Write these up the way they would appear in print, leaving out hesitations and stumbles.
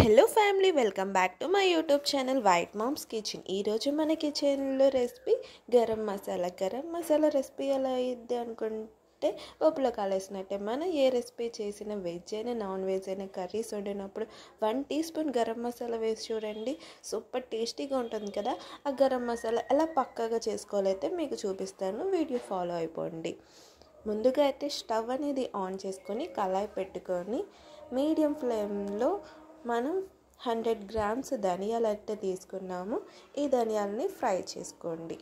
Hello family, welcome back to my YouTube channel white mom's kitchen. ఈరోజు మన కిచెన్లో recipe garam masala recipe ఎలా అయ్యిద్ది అనుకుంటే పప్పులో కాలేసినట్టే. మనం ఏ రెసిపీ చేసినా, వెజ్ అయినా నాన్ వెజ్ అయినా, కర్రీస్ వండినప్పుడు 1 టీ స్పూన్ గరం మసాలా వేసి చూడండి, సూపర్ టేస్టీగా ఉంటుంది కదా. ఆ గరం మసాలా ఎలా పక్కాగా చేసుకోవాలైతే మీకు చూపిస్తాను, వీడియో ఫాలో అయిపోండి. ముందుగా అయితే స్టవ్ అనేది ఆన్ చేసుకొని కళాయి పెట్టుకొని మీడియం ఫ్లేమ్లో మనం 100 గ్రామ్స్ ధనియాలు అయితే తీసుకున్నాము. ఈ ధనియాలని ఫ్రై చేసుకోండి.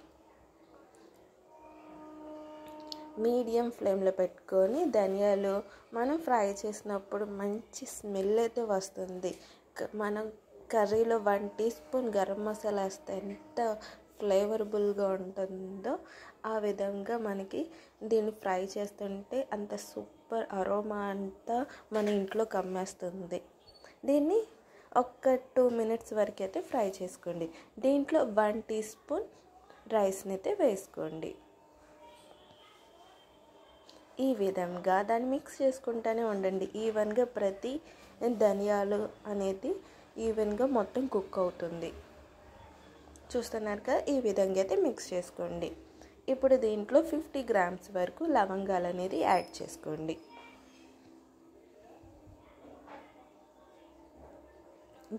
మీడియం ఫ్లేమ్లో పెట్టుకొని ధనియాలు మనం ఫ్రై చేసినప్పుడు మంచి స్మెల్ అయితే వస్తుంది. మనం కర్రీలో 1 టీ స్పూన్ గరం మసాలా వేస్తే ఎంత ఫ్లేవరబుల్గా ఉంటుందో ఆ విధంగా మనకి దీన్ని ఫ్రై చేస్తుంటే అంత సూపర్ అరోమా అంతా మన ఇంట్లో కమ్మేస్తుంది. దీన్ని ఒక 2 మినిట్స్ వరకు అయితే ఫ్రై చేసుకోండి. దీంట్లో 1 టీ స్పూన్ రైస్ని అయితే వేసుకోండి. ఈ విధంగా దాన్ని మిక్స్ చేసుకుంటూనే ఉండండి. ఈవెన్గా ప్రతి ధనియాలు అనేది ఈవెన్గా మొత్తం కుక్ అవుతుంది. చూస్తున్నారు కదా, ఈ విధంగా అయితే మిక్స్ చేసుకోండి. ఇప్పుడు దీంట్లో 50 గ్రామ్స్ వరకు లవంగాలు అనేది యాడ్ చేసుకోండి.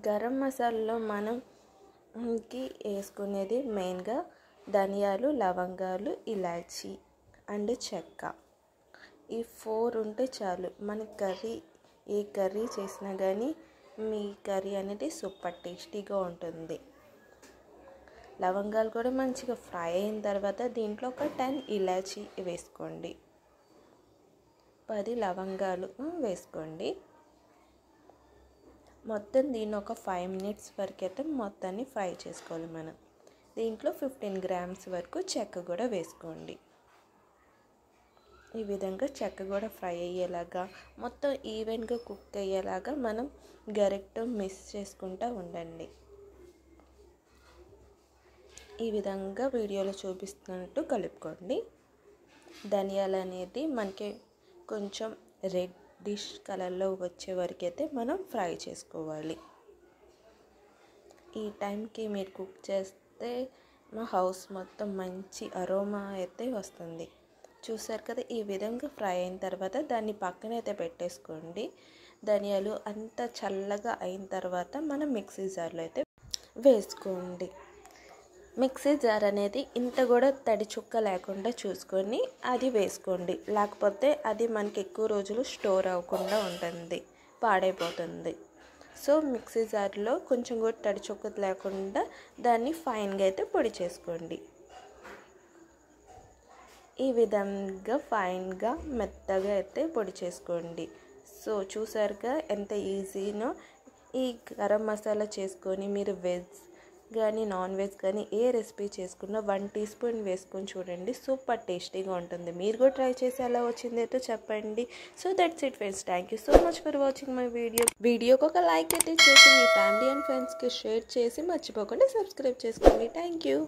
గరం మసాలాలో మనకి వేసుకునేది మెయిన్గా ధనియాలు, లవంగాలు, ఇలాచీ అండ్ చెక్క. ఈ 4 ఉంటే చాలు. మన ఏ కర్రీ చేసినా కానీ మీ కర్రీ అనేది సూపర్ టేస్టీగా ఉంటుంది. లవంగాలు కూడా మంచిగా ఫ్రై అయిన తర్వాత దీంట్లో ఒక 10 ఇలాచీ వేసుకోండి. 10 లవంగాలు వేసుకోండి. మొత్తం దీన్ని ఒక 5 మినిట్స్ వరకు అయితే మొత్తాన్ని ఫ్రై చేసుకోవాలి మనం. దీంట్లో 15 గ్రామ్స్ వరకు చెక్క కూడా వేసుకోండి. ఈ విధంగా చెక్క కూడా ఫ్రై అయ్యేలాగా మొత్తం ఈవెన్గా కుక్ అయ్యేలాగా మనం గరిటెతో మిక్స్ చేసుకుంటూ ఉండండి. ఈ విధంగా వీడియోలో చూపిస్తున్నట్టు కలుపుకోండి. ధనియాలు అనేది మనకి కొంచెం రెడ్డిష్ కలర్లో వచ్చే వరకు అయితే మనం ఫ్రై చేసుకోవాలి. ఈ టైంకి మీరు కుక్ చేస్తే మా హౌస్ మొత్తం మంచి అరోమా అయితే వస్తుంది. చూసారు కదా, ఈ విధంగా ఫ్రై అయిన తర్వాత దాన్ని పక్కన అయితే పెట్టేసుకోండి. ధనియాలు అంతా చల్లగా అయిన తర్వాత మనం మిక్సీ జార్లో అయితే వేసుకోండి. మిక్సీ జార్ అనేది ఇంత కూడా తడి చుక్క లేకుండా చూసుకొని అది వేసుకోండి. లేకపోతే అది మనకి ఎక్కువ రోజులు స్టోర్ అవ్వకుండా ఉంటుంది, పాడైపోతుంది. సో మిక్సీ జార్లో కొంచెం కూడా తడి చుక్క లేకుండా దాన్ని ఫైన్గా అయితే పొడి చేసుకోండి. ఈ విధంగా ఫైన్గా మెత్తగా అయితే పొడి చేసుకోండి. సో చూసారుగా ఎంత ఈజీనో. ఈ గరం మసాలా చేసుకొని మీరు వెజ్ కానీ నాన్ వెజ్ కానీ ఏ రెసిపీ చేసుకున్నా 1 టీ స్పూన్ వేసుకొని చూడండి, సూపర్ టేస్టీగా ఉంటుంది. మీరు కూడా ట్రై చేసి ఎలా వచ్చిందో చెప్పండి. So that's it friends, thank you so much for watching my వీడియోకి ఒక లైక్ అయితే చేసి మీ ఫ్యామిలీ అండ్ ఫ్రెండ్స్కి షేర్ చేసి మర్చిపోకుండా సబ్స్క్రైబ్ చేసుకోండి. Thank you.